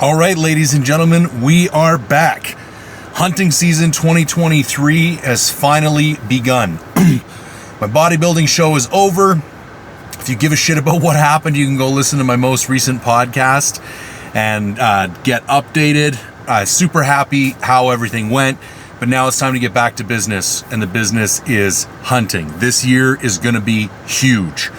All right, ladies and gentlemen, we are back. Hunting season 2023 has finally begun. My bodybuilding show is over. If you give a shit about what happened, you can go listen to my most recent podcast and get updated. Super happy how everything went, but now it's time to get back to business, and the business is hunting. This year is going to be huge.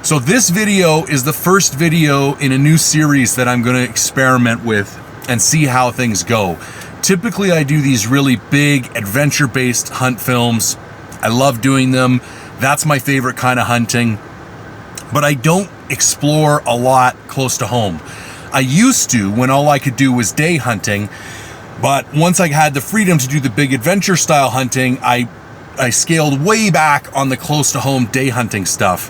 So this video is the first video in a new series that I'm going to experiment with and see how things go. Typically, I do these really big adventure-based hunt films. I love doing them. That's my favorite kind of hunting. But I don't explore a lot close to home. I used to when all I could do was day hunting. But once I had the freedom to do the big adventure style hunting, I scaled way back on the close to home day hunting stuff.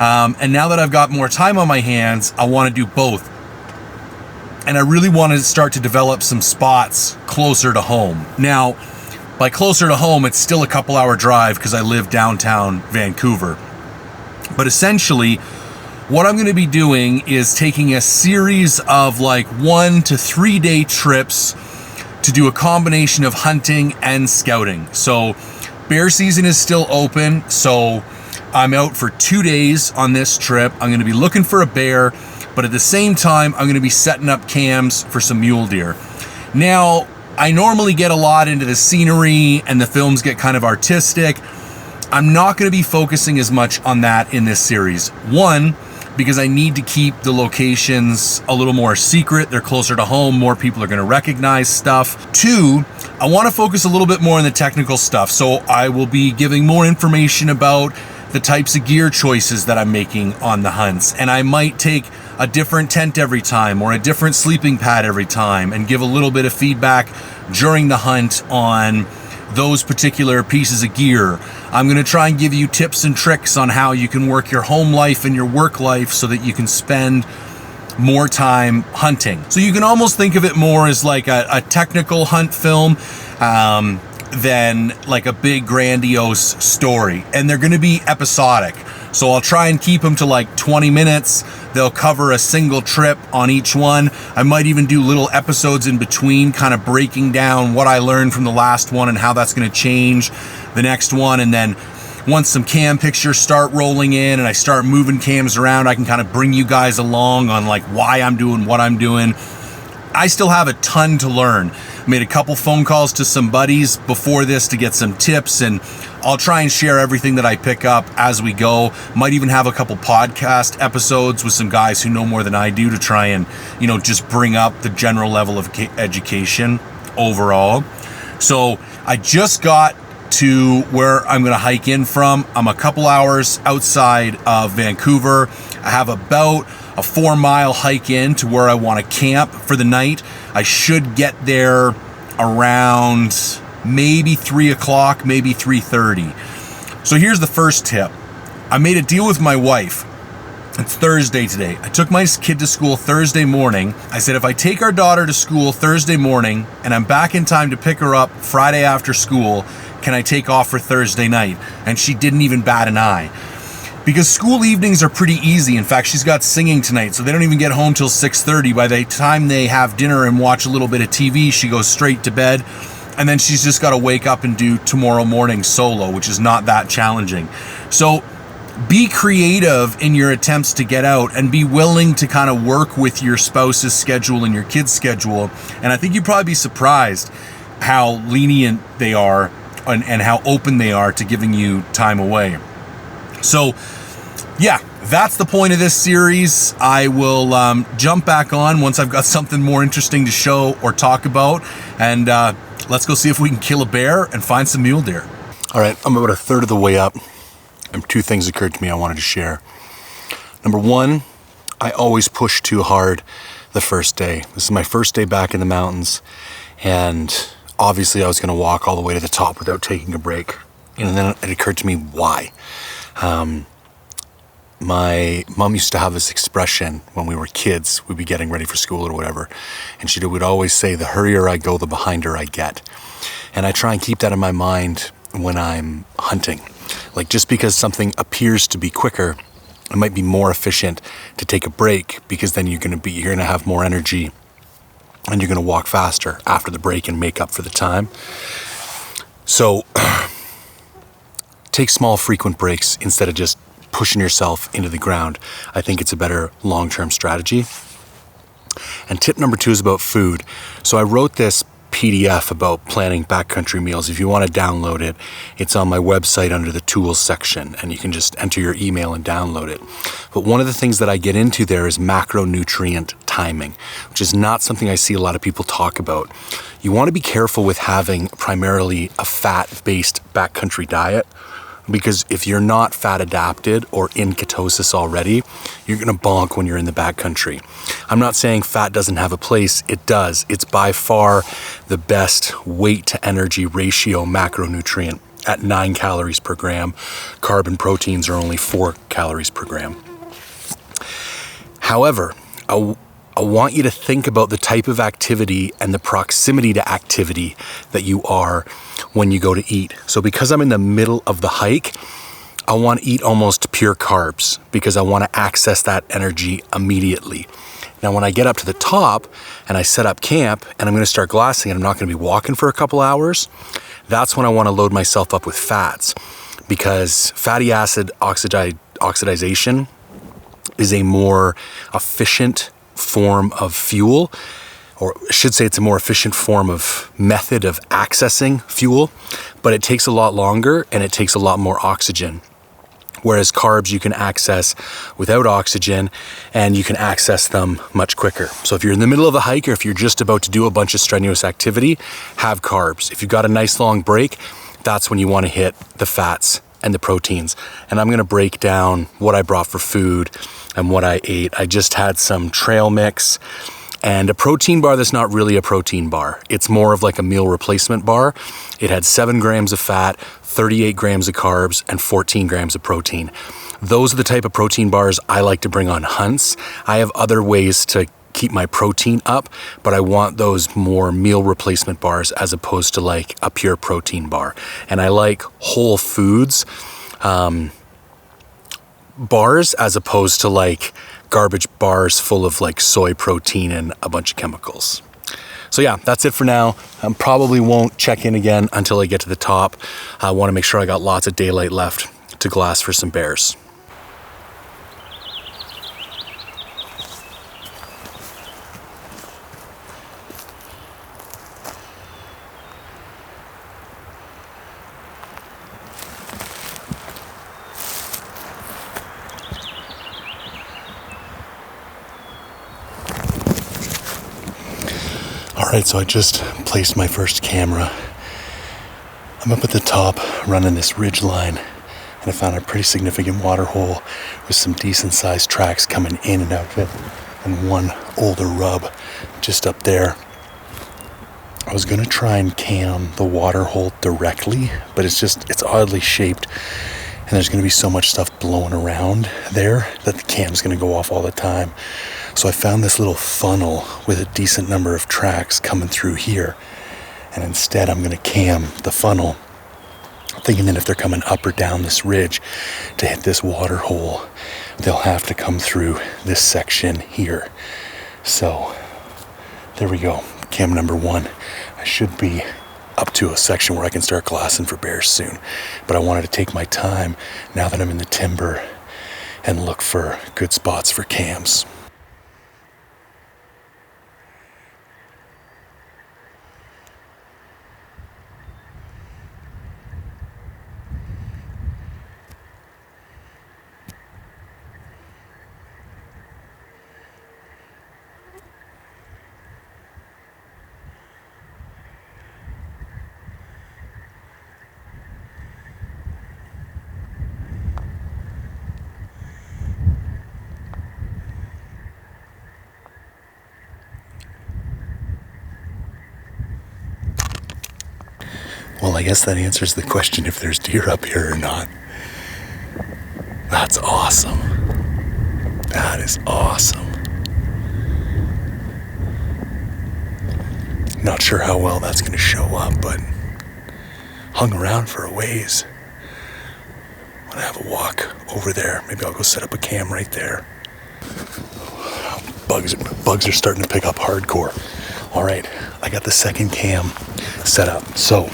And now that I've got more time on my hands, I want to do both. And I really want to start to develop some spots closer to home. Now, by closer to home, it's still a couple hour drive because I live downtown Vancouver. But essentially, what I'm going to be doing is taking a series of like 1 to 3 day trips to do a combination of hunting and scouting. So bear season is still open, so I'm out for 2 days on this trip. I'm going to be looking for a bear, but at the same time, I'm going to be setting up cams for some mule deer. Now, I normally get a lot into the scenery and the films get kind of artistic. I'm not going to be focusing as much on that in this series. One, because I need to keep the locations a little more secret. They're closer to home. More people are going to recognize stuff. Two, I want to focus a little bit more on the technical stuff. So I will be giving more information about the types of gear choices that I'm making on the hunts. And I might take a different tent every time or a different sleeping pad every time and give a little bit of feedback during the hunt on those particular pieces of gear. I'm going to try and give you tips and tricks on how you can work your home life and your work life so that you can spend more time hunting. So you can almost think of it more as like a technical hunt film than like a big grandiose story. And they're going to be episodic. So I'll try and keep them to like 20 minutes. They'll cover a single trip on each one. I might even do little episodes in between, kind of breaking down what I learned from the last one and how that's going to change the next one. And then once some cam pictures start rolling in and I start moving cams around, I can kind of bring you guys along on like why I'm doing what I'm doing. I still have a ton to learn. I made a couple phone calls to some buddies before this to get some tips, and I'll try and share everything that I pick up as we go. Might even have a couple podcast episodes with some guys who know more than I do to try and, just bring up the general level of education overall. So I just got to where I'm going to hike in from. I'm a couple hours outside of Vancouver. I have about a 4-mile hike in to where I want to camp for the night. I should get there around maybe 3 o'clock, maybe 3:30. So here's the first tip. I made a deal with my wife. It's Thursday today. I took my kid to school Thursday morning. I said, if I take our daughter to school Thursday morning and I'm back in time to pick her up Friday after school, can I take off for Thursday night? And she didn't even bat an eye. Because school evenings are pretty easy. In fact, she's got singing tonight, so they don't even get home till 6:30. By the time they have dinner and watch a little bit of TV, she goes straight to bed. And then she's just got to wake up and do tomorrow morning solo, which is not that challenging. So be creative in your attempts to get out and be willing to kind of work with your spouse's schedule and your kid's schedule. And I think you'd probably be surprised how lenient they are and how open they are to giving you time away. So yeah, that's the point of this series. I will jump back on once I've got something more interesting to show or talk about. And let's go see if we can kill a bear and find some mule deer. All right, I'm about a third of the way up, and 2 things occurred to me I wanted to share. Number 1, I always push too hard the first day. This is my first day back in the mountains, and obviously I was going to walk all the way to the top without taking a break. And then it occurred to me why. My mom used to have this expression when we were kids. We'd be getting ready for school or whatever, and she would always say, the hurrier I go, the behinder I get. And I try and keep that in my mind when I'm hunting. Like, just because something appears to be quicker, it might be more efficient to take a break, because then you're gonna have more energy and you're going to walk faster after the break and make up for the time. So take small, frequent breaks instead of just pushing yourself into the ground. I think it's a better long-term strategy. And tip number 2 is about food. So I wrote this PDF about planning backcountry meals. If you want to download it, it's on my website under the tools section, and you can just enter your email and download it. But one of the things that I get into there is macronutrient timing, which is not something I see a lot of people talk about. You want to be careful with having primarily a fat-based backcountry diet, because if you're not fat adapted or in ketosis already, you're going to bonk when you're in the backcountry. I'm not saying fat doesn't have a place. It does. It's by far the best weight to energy ratio macronutrient at 9 calories per gram. Carb and proteins are only 4 calories per gram. However, I want you to think about the type of activity and the proximity to activity that you are when you go to eat. So because I'm in the middle of the hike, I want to eat almost pure carbs because I want to access that energy immediately. Now, when I get up to the top and I set up camp and I'm going to start glassing and I'm not going to be walking for a couple hours, that's when I want to load myself up with fats, because fatty acid oxidization is a more efficient form of fuel, or I should say it's a more efficient form of method of accessing fuel, but it takes a lot longer and it takes a lot more oxygen. Whereas carbs you can access without oxygen and you can access them much quicker. So if you're in the middle of a hike or if you're just about to do a bunch of strenuous activity, have carbs. If you've got a nice long break, that's when you want to hit the fats and the proteins. And I'm going to break down what I brought for food and what I ate. I just had some trail mix and a protein bar that's not really a protein bar. It's more of like a meal replacement bar. It had 7 grams of fat, 38 grams of carbs, and 14 grams of protein. Those are the type of protein bars I like to bring on hunts. I have other ways to keep my protein up, but I want those more meal replacement bars as opposed to like a pure protein bar. And I like whole foods bars as opposed to like garbage bars full of like soy protein and a bunch of chemicals. So yeah, that's it for now. I probably won't check in again until I get to the top. I want to make sure I got lots of daylight left to glass for some bears. Alright, so I just placed my first camera. I'm up at the top running this ridge line, and I found a pretty significant water hole with some decent sized tracks coming in and out of it, and one older rub just up there. I was going to try and cam the water hole directly, but it's oddly shaped, and there's going to be so much stuff blowing around there that the cam's going to go off all the time. So I found this little funnel with a decent number of tracks coming through here. And instead I'm going to cam the funnel, thinking that if they're coming up or down this ridge to hit this water hole, they'll have to come through this section here. So there we go, cam number 1. I should be up to a section where I can start glassing for bears soon. But I wanted to take my time now that I'm in the timber and look for good spots for cams. Well, I guess that answers the question if there's deer up here or not. That's awesome. That is awesome. Not sure how well that's going to show up, but hung around for a ways. I'm going to have a walk over there. Maybe I'll go set up a cam right there. Bugs are starting to pick up hardcore. All right, I got the second cam set up. So,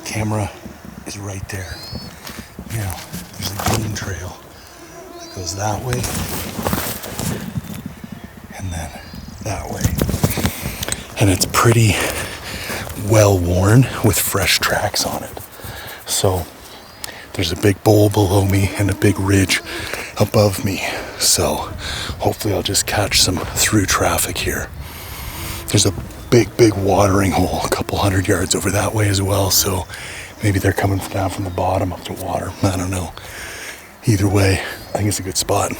camera is right there. Now, there's a game trail that goes that way and then that way. And it's pretty well worn with fresh tracks on it. So, there's a big bowl below me and a big ridge above me. So, hopefully I'll just catch some through traffic here. There's a big watering hole a couple 100 yards over that way as well. So, maybe they're coming down from the bottom up to water. I don't know. Either way, I think it's a good spot.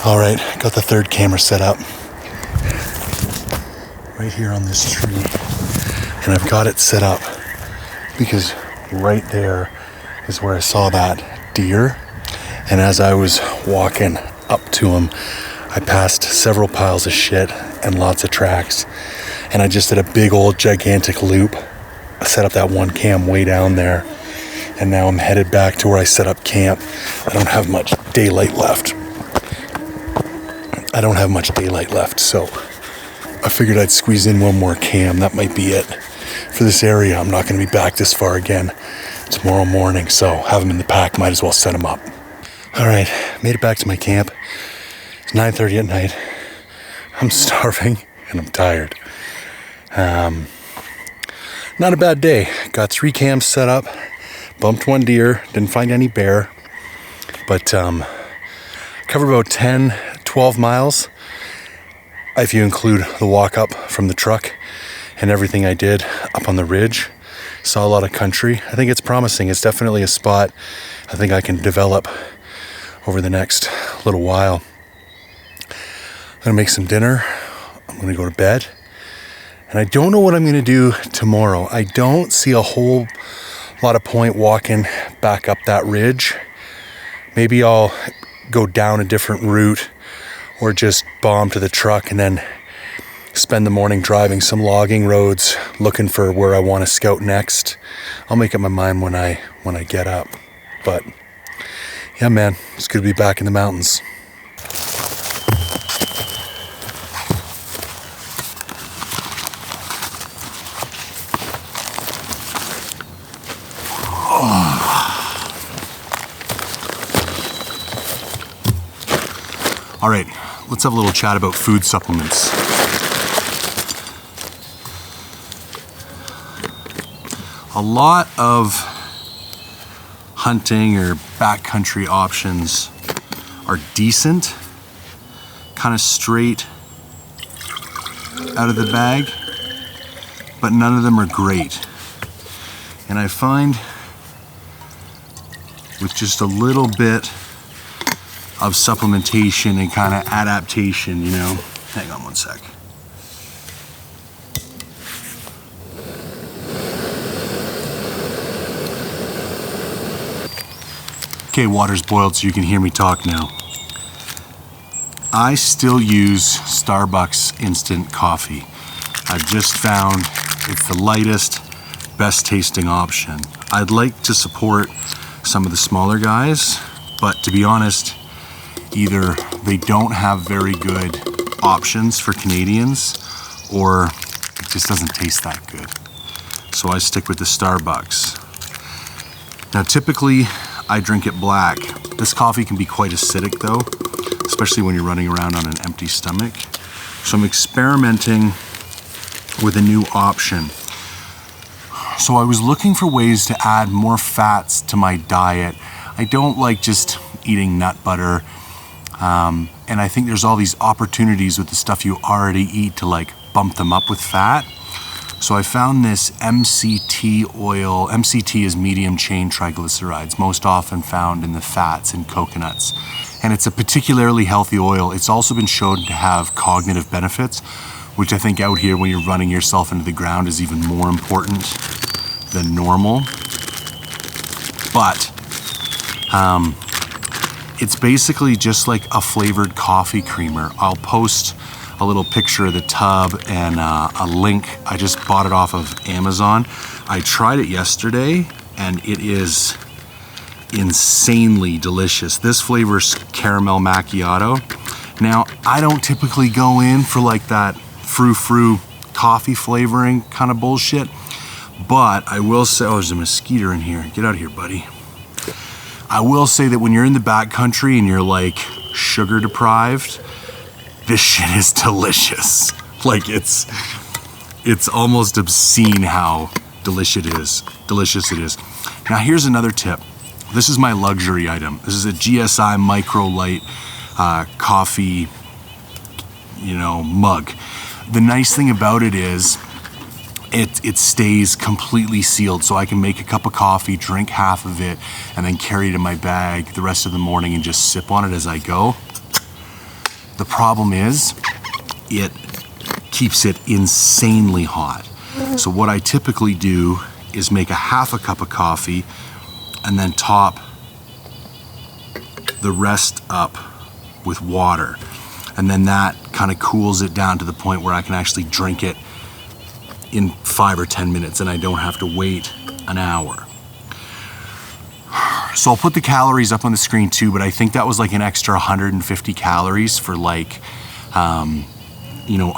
All right, got the third camera set up right here on this tree, and I've got it set up because right there is where I saw that deer, and as I was walking up to him, I passed several piles of shit and lots of tracks, and I just did a big old gigantic loop. I set up that one cam way down there, and now I'm headed back to where I set up camp. I don't have much daylight left. So I figured I'd squeeze in one more cam. That might be it for this area. I'm not going to be back this far again tomorrow morning, so have them in the pack. Might as well set them up. All right, made it back to my camp. It's 9:30 at night. I'm starving and I'm tired. Not a bad day. Got 3 cams set up. Bumped one deer. Didn't find any bear. But covered about 10-12 miles. If you include the walk up from the truck and everything I did up on the ridge. Saw a lot of country. I think it's promising. It's definitely a spot I think I can develop over the next little while. I'm gonna make some dinner. I'm gonna go to bed. And I don't know what I'm gonna do tomorrow. I don't see a whole lot of point walking back up that ridge. Maybe I'll go down a different route or just bomb to the truck and then spend the morning driving some logging roads looking for where I want to scout next. I'll make up my mind when I get up. But yeah, man, it's good to be back in the mountains. All right, let's have a little chat about food supplements. A lot of hunting or backcountry options are decent, kind of straight out of the bag, but none of them are great. And I find with just a little bit of supplementation and kind of adaptation, you know. Hang on one sec. Okay, water's boiled so you can hear me talk now. I still use Starbucks instant coffee. I've just found it's the lightest, best tasting option. I'd like to support some of the smaller guys, but to be honest, either they don't have very good options for Canadians or it just doesn't taste that good. So I stick with the Starbucks. Now typically I drink it black. This coffee can be quite acidic though, especially when you're running around on an empty stomach. So I'm experimenting with a new option. So I was looking for ways to add more fats to my diet. I don't like just eating nut butter. And I think there's all these opportunities with the stuff you already eat to like bump them up with fat. So I found this MCT oil. MCT is medium chain triglycerides, most often found in the fats in coconuts. And it's a particularly healthy oil. It's also been shown to have cognitive benefits, which I think out here when you're running yourself into the ground is even more important than normal. But It's basically just like a flavored coffee creamer. I'll post a little picture of the tub and a link. I just bought it off of Amazon. I tried it yesterday and it is insanely delicious. This flavor's caramel macchiato. Now, I don't typically go in for like that frou-frou coffee flavoring kind of bullshit, but I will say, oh, there's a mosquito in here. Get out of here, buddy. I will say that when you're in the backcountry and you're like sugar deprived, this shit is delicious. Like it's almost obscene how delicious it is. Now here's another tip. This is my luxury item. This is a GSI Micro Light coffee, mug. The nice thing about it is it stays completely sealed, so I can make a cup of coffee, drink half of it, and then carry it in my bag the rest of the morning and just sip on it as I go. The problem is it keeps it insanely hot. So what I typically do is make a half a cup of coffee and then top the rest up with water. And then that kind of cools it down to the point where I can actually drink it in 5 or 10 minutes and I don't have to wait an hour. So I'll put the calories up on the screen too, but I think that was like an extra 150 calories for like,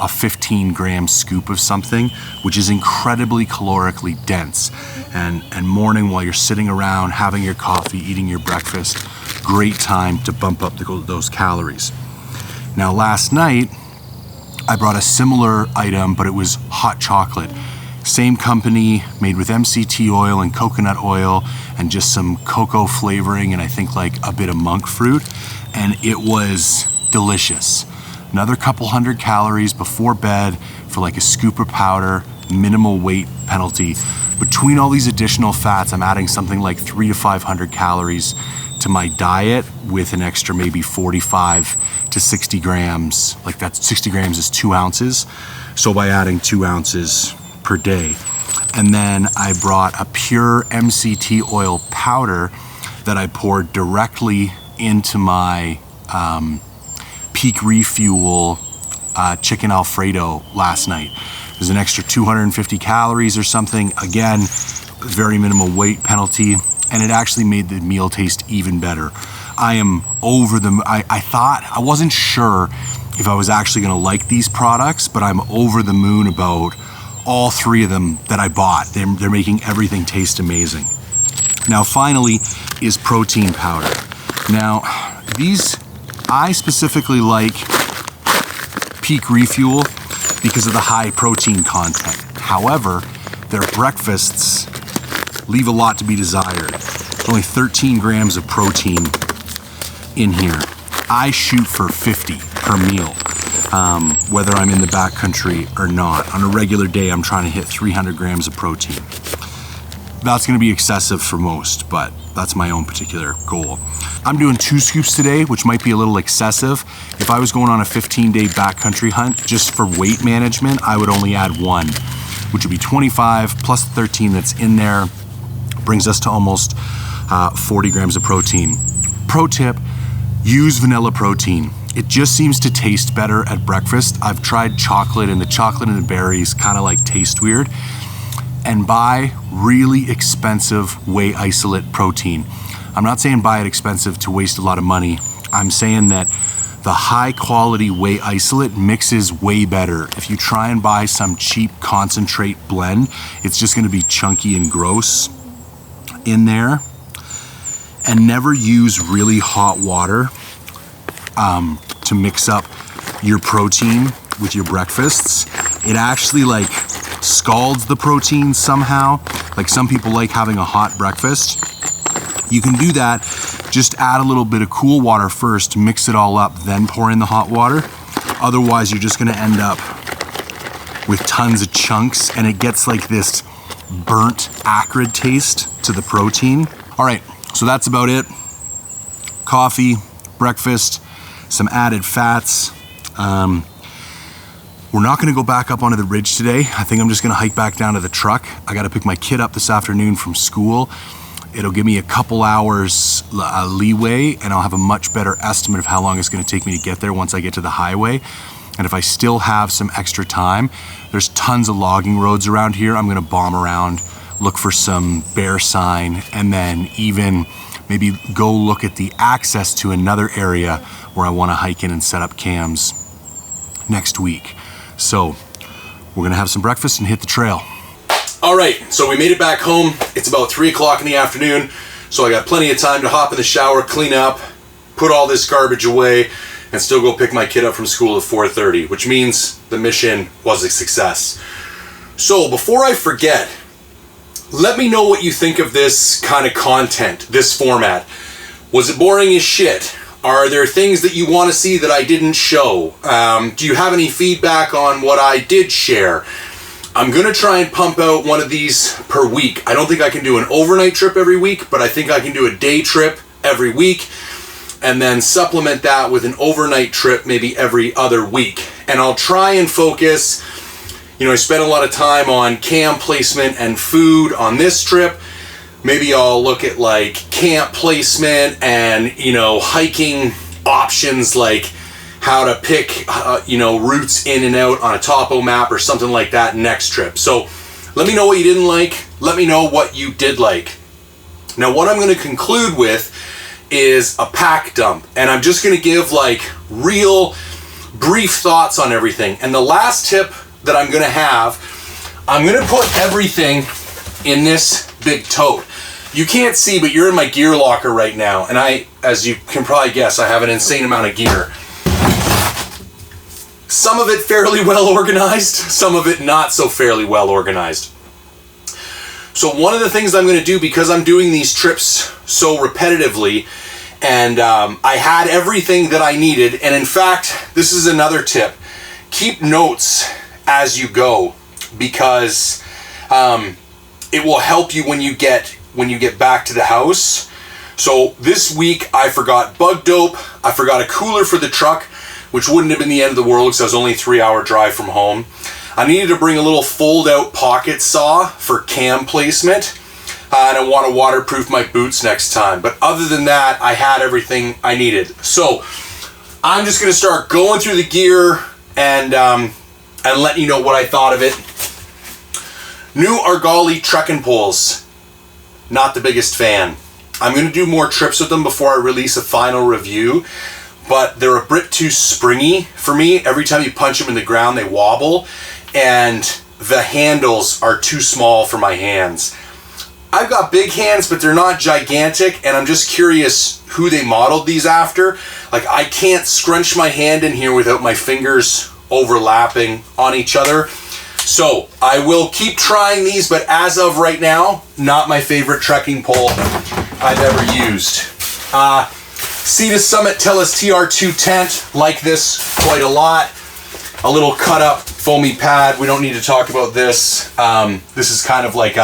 a 15 gram scoop of something, which is incredibly calorically dense. And morning while you're sitting around having your coffee, eating your breakfast, great time to bump up those calories. Now last night, I brought a similar item, but it was hot chocolate. Same company, made with MCT oil and coconut oil and just some cocoa flavoring and I think like a bit of monk fruit. And it was delicious. Another couple hundred calories before bed for like a scoop of powder, minimal weight penalty. Between all these additional fats, I'm adding something like 300 to 500 calories to my diet with an extra maybe 45 to 60 grams. Like that's 60 grams is 2 ounces. So by adding 2 ounces per day. And then I brought a pure MCT oil powder that I poured directly into my Peak Refuel chicken Alfredo last night. There's an extra 250 calories or something. Again, very minimal weight penalty. And it actually made the meal taste even better. I am over the, I wasn't sure if I was actually gonna like these products, but I'm over the moon about all 3 of them that I bought. They're making everything taste amazing. Now finally is protein powder. Now these, I specifically like Peak Refuel because of the high protein content. However, their breakfasts leave a lot to be desired. Only 13 grams of protein in here. I shoot for 50 per meal, whether I'm in the backcountry or not. On a regular day, I'm trying to hit 300 grams of protein. That's gonna be excessive for most, but that's my own particular goal. I'm doing 2 scoops today, which might be a little excessive. If I was going on a 15-day backcountry hunt just for weight management, I would only add 1, which would be 25 plus the 13 that's in there, brings us to almost 40 grams of protein. Pro tip, use vanilla protein. It just seems to taste better at breakfast. I've tried chocolate and the berries kind of like taste weird. And buy really expensive whey isolate protein. I'm not saying buy it expensive to waste a lot of money. I'm saying that the high quality whey isolate mixes way better. If you try and buy some cheap concentrate blend, it's just gonna be chunky and gross in there. And never use really hot water to mix up your protein with your breakfasts. It actually like scalds the protein somehow. Like some people like having a hot breakfast. You can do that, just add a little bit of cool water first, mix it all up, then pour in the hot water. Otherwise, you're just gonna end up with tons of chunks and it gets like this burnt, acrid taste to the protein. All right, so that's about it. Coffee, breakfast, some added fats. We're not gonna go back up onto the ridge today. I think I'm just gonna hike back down to the truck. I gotta pick my kid up this afternoon from school. It'll give me a couple hours leeway, and I'll have a much better estimate of how long it's going to take me to get there once I get to the highway. And if I still have some extra time, there's tons of logging roads around here. I'm going to bomb around, look for some bear sign, and then even maybe go look at the access to another area where I want to hike in and set up cams next week. So we're going to have some breakfast and hit the trail. All right, so we made it back home. It's about 3 o'clock in the afternoon, so I got plenty of time to hop in the shower, clean up, put all this garbage away, and still go pick my kid up from school at 4:30, which means the mission was a success. So before I forget, let me know what you think of this kind of content, this format. Was it boring as shit? Are there things that you want to see that I didn't show? Do you have any feedback on what I did share? I'm going to try and pump out one of these per week. I don't think I can do an overnight trip every week, but I think I can do a day trip every week and then supplement that with an overnight trip maybe every other week. And I'll try and focus, I spent a lot of time on cam placement and food on this trip. Maybe I'll look at like camp placement and, hiking options, like how to pick, routes in and out on a topo map or something like that next trip. So let me know what you didn't like. Let me know what you did like. Now, what I'm going to conclude with is a pack dump. And I'm just going to give like real brief thoughts on everything. And the last tip that I'm going to have, I'm going to put everything in this big tote. You can't see, but you're in my gear locker right now. And as you can probably guess, I have an insane amount of gear. Some of it fairly well organized, some of it not so fairly well organized. So one of the things I'm going to do, because I'm doing these trips so repetitively, and I had everything that I needed, and in fact, this is another tip. Keep notes as you go, because it will help you when you get back to the house. So this week I forgot bug dope, I forgot a cooler for the truck, which wouldn't have been the end of the world because I was only a 3-hour drive from home. I needed to bring a little fold-out pocket saw for cam placement, and I want to waterproof my boots next time. But other than that, I had everything I needed. So I'm just going to start going through the gear and letting you know what I thought of it. New Argali trekking poles. Not the biggest fan. I'm going to do more trips with them before I release a final review. But they're a bit too springy for me. Every time you punch them in the ground, they wobble, and the handles are too small for my hands. I've got big hands, but they're not gigantic, and I'm just curious who they modeled these after. Like, I can't scrunch my hand in here without my fingers overlapping on each other. So I will keep trying these, but as of right now, not my favorite trekking pole I've ever used. Sea to Summit Tellus TR2 tent, like this quite a lot. A little cut up foamy pad. We don't need to talk about this. This is kind of like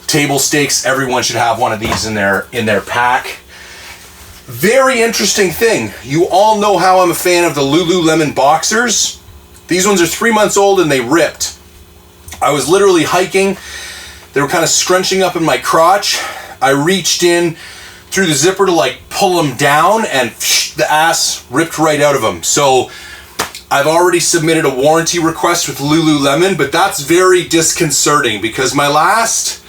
table stakes. Everyone should have one of these in their pack. Very interesting thing. You all know how I'm a fan of the Lululemon boxers. These ones are 3 months old and they ripped. I was literally hiking. They were kind of scrunching up in my crotch. I reached in through the zipper to like pull them down, and the ass ripped right out of them. So I've already submitted a warranty request with Lululemon, but that's very disconcerting because my last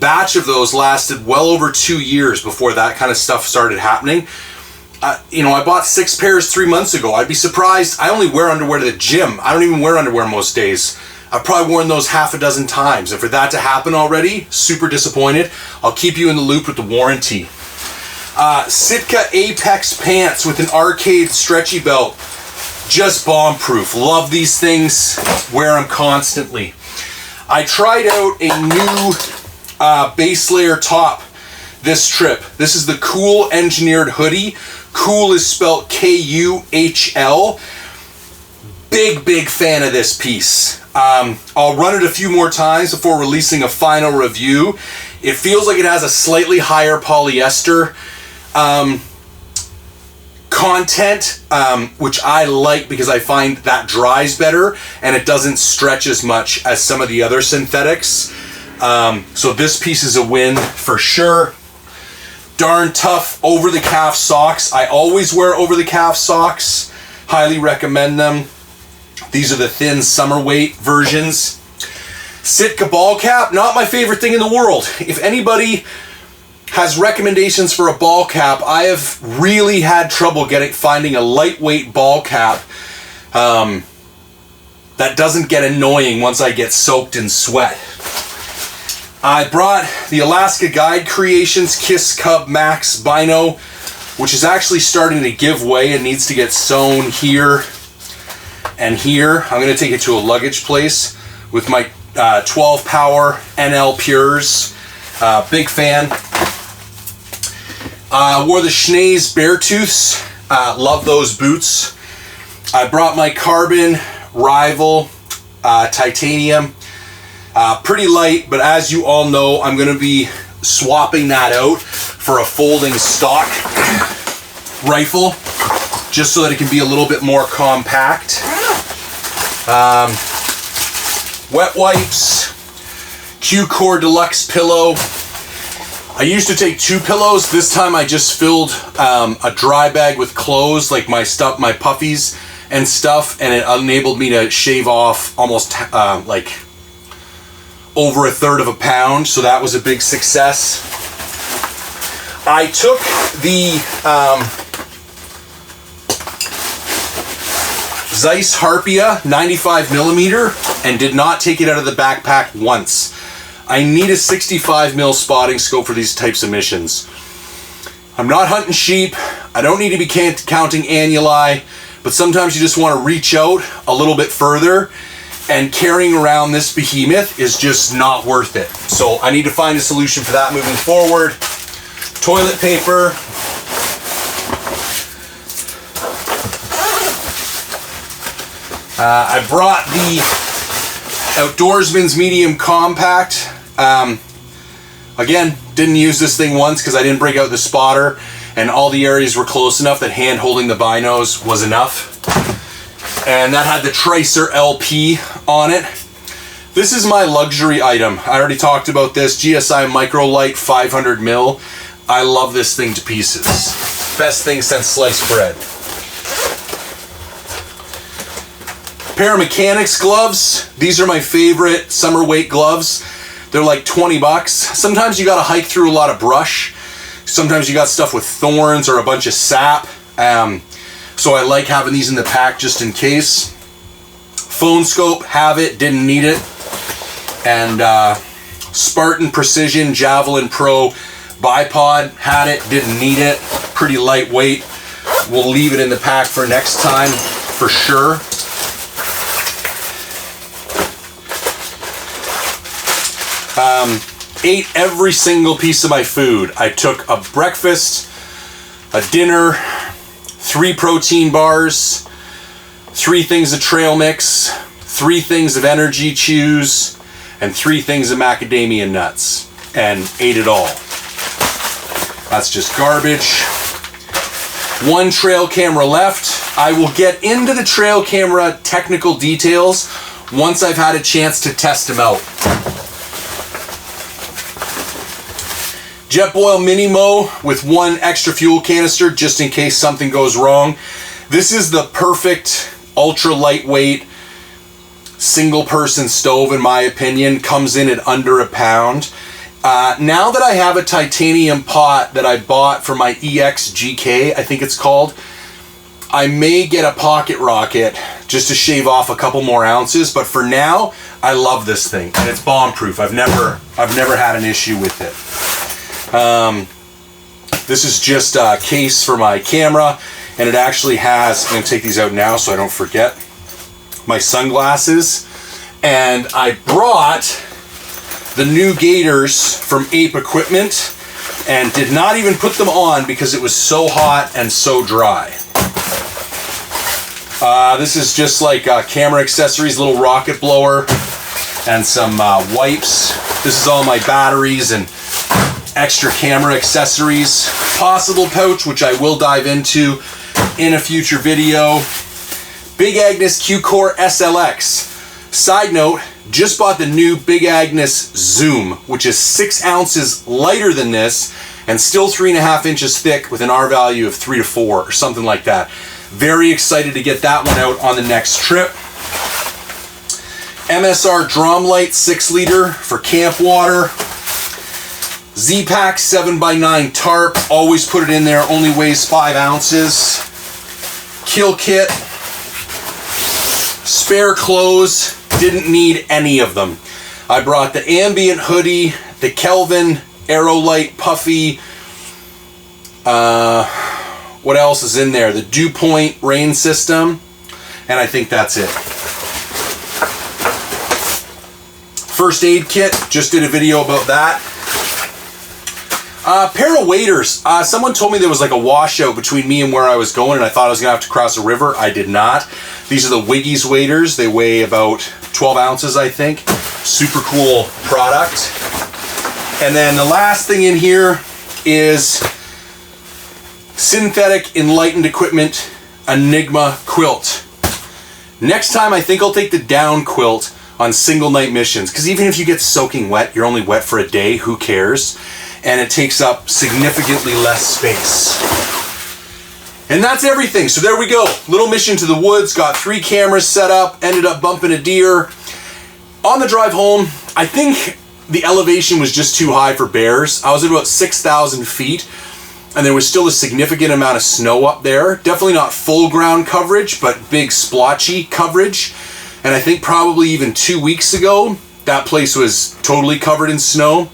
batch of those lasted well over 2 years before that kind of stuff started happening. I bought 6 pairs 3 months ago. I'd be surprised. I only wear underwear to the gym. I don't even wear underwear most days. I've probably worn those half a dozen times. And for that to happen already, super disappointed. I'll keep you in the loop with the warranty. Sitka Apex pants with an arcade stretchy belt. Just bomb-proof. Love these things. Wear them constantly. I tried out a new base layer top this trip. This is the Cool Engineered Hoodie. Cool is spelled K-U-H-L. Big fan of this piece. I'll run it a few more times before releasing a final review. It feels like it has a slightly higher polyester content, which I like because I find that dries better and it doesn't stretch as much as some of the other synthetics. So this piece is a win for sure. Darn tough over-the-calf socks. I always wear over-the-calf socks. Highly recommend them. These are the thin summer weight versions. Sitka ball cap, not my favorite thing in the world. If anybody has recommendations for a ball cap, I have really had trouble finding a lightweight ball cap that doesn't get annoying once I get soaked in sweat. I brought the Alaska Guide Creations Kiss Cub Max Bino, which is actually starting to give way and needs to get sewn here and here. I'm going to take it to a luggage place with my 12 power NL Pures. Big fan. Wore the Schnee's Beartooths. Love those boots. I brought my Carbon Rival Titanium. Pretty light, but as you all know, I'm going to be swapping that out for a folding stock rifle, just so that it can be a little bit more compact. Wet wipes, Q-Core Deluxe pillow. I used to take 2 pillows. This time I just filled a dry bag with clothes, like my stuff, my puffies and stuff, and it enabled me to shave off almost like over 1/3 pound, so that was a big success. I took the Zeiss Harpia 95mm and did not take it out of the backpack once. I need a 65mm spotting scope for these types of missions. I'm not hunting sheep. I don't need to be counting annuli, but sometimes you just want to reach out a little bit further, and carrying around this behemoth is just not worth it. So I need to find a solution for that moving forward. Toilet paper. I brought the Outdoorsman's Medium Compact. Again, didn't use this thing once because I didn't break out the spotter, and all the areas were close enough that hand holding the binos was enough. And that had the Tracer LP on it. This is my luxury item. I already talked about this. GSI Microlight 500mm. I love this thing to pieces. Best thing since sliced bread. Pair of mechanics gloves. These are my favorite summer weight gloves. They're like 20 bucks. Sometimes you gotta hike through a lot of brush. Sometimes you got stuff with thorns or a bunch of sap. So I like having these in the pack just in case. Phone scope, have it, didn't need it. And Spartan Precision Javelin Pro bipod, had it, didn't need it. Pretty lightweight. We'll leave it in the pack for next time for sure. Ate every single piece of my food. I took a breakfast, a dinner, 3 protein bars, 3 things of trail mix, 3 things of energy chews, and 3 things of macadamia nuts, and ate it all. That's just garbage. 1 trail camera left. I will get into the trail camera technical details once I've had a chance to test them out. Jetboil Mini Mo with 1 extra fuel canister just in case something goes wrong. This is the perfect ultra lightweight single person stove in my opinion. Comes in at under a pound. Now that I have a titanium pot that I bought for my EX-GK, I think it's called, I may get a pocket rocket just to shave off a couple more ounces, but for now I love this thing and it's bomb proof. I've never had an issue with it. This is just a case for my camera, and it actually has, I'm going to take these out now so I don't forget, my sunglasses. And I brought the new gaiters from Ape Equipment and did not even put them on because it was so hot and so dry. This is just like camera accessories, little rocket blower and some wipes. This is all my batteries and extra camera accessories. Possible pouch, which I will dive into in a future video. Big Agnes Q-Core SLX. Side note, Just bought the new Big Agnes Zoom, which is 6 ounces lighter than this and still 3.5 inches thick with an R value of 3 to 4 or something like that. Very excited to get that one out on the next trip. MSR Drum Light 6 liter for camp water. Z-Pack 7x9 tarp, always put it in there, only weighs 5 ounces. Kill kit. Spare clothes, didn't need any of them. I brought the Ambient hoodie, the Kelvin Aerolite Puffy, what else is in there? The Dew Point rain system, and I think that's it. First aid kit, just did a video about that. Pair of waders. Someone told me there was like a washout between me and where I was going, and I thought I was gonna have to cross a river. I did not. These are the Wiggies waders. They weigh about 12 ounces, I think. Super cool product. And then the last thing in here is Synthetic Enlightened Equipment Enigma quilt. Next time I think I'll take the down quilt on single night missions, because even if you get soaking wet, you're only wet for a day, who cares? And it takes up significantly less space. And that's everything. So there we go. Little mission to the woods, got 3 cameras set up, ended up bumping a deer. On the drive home, I think the elevation was just too high for bears. I was at about 6,000 feet, and there was still a significant amount of snow up there. Definitely not full ground coverage, but big splotchy coverage. And I think probably even 2 weeks ago, that place was totally covered in snow.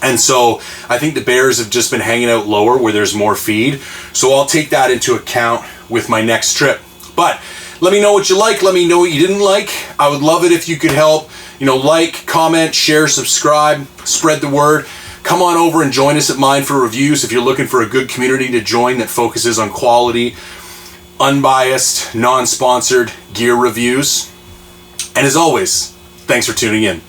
And so I think the bears have just been hanging out lower where there's more feed. So I'll take that into account with my next trip. But let me know what you like. Let me know what you didn't like. I would love it if you could help, like, comment, share, subscribe, spread the word. Come on over and join us at Mind for Reviews if you're looking for a good community to join that focuses on quality, unbiased, non-sponsored gear reviews. And as always, thanks for tuning in.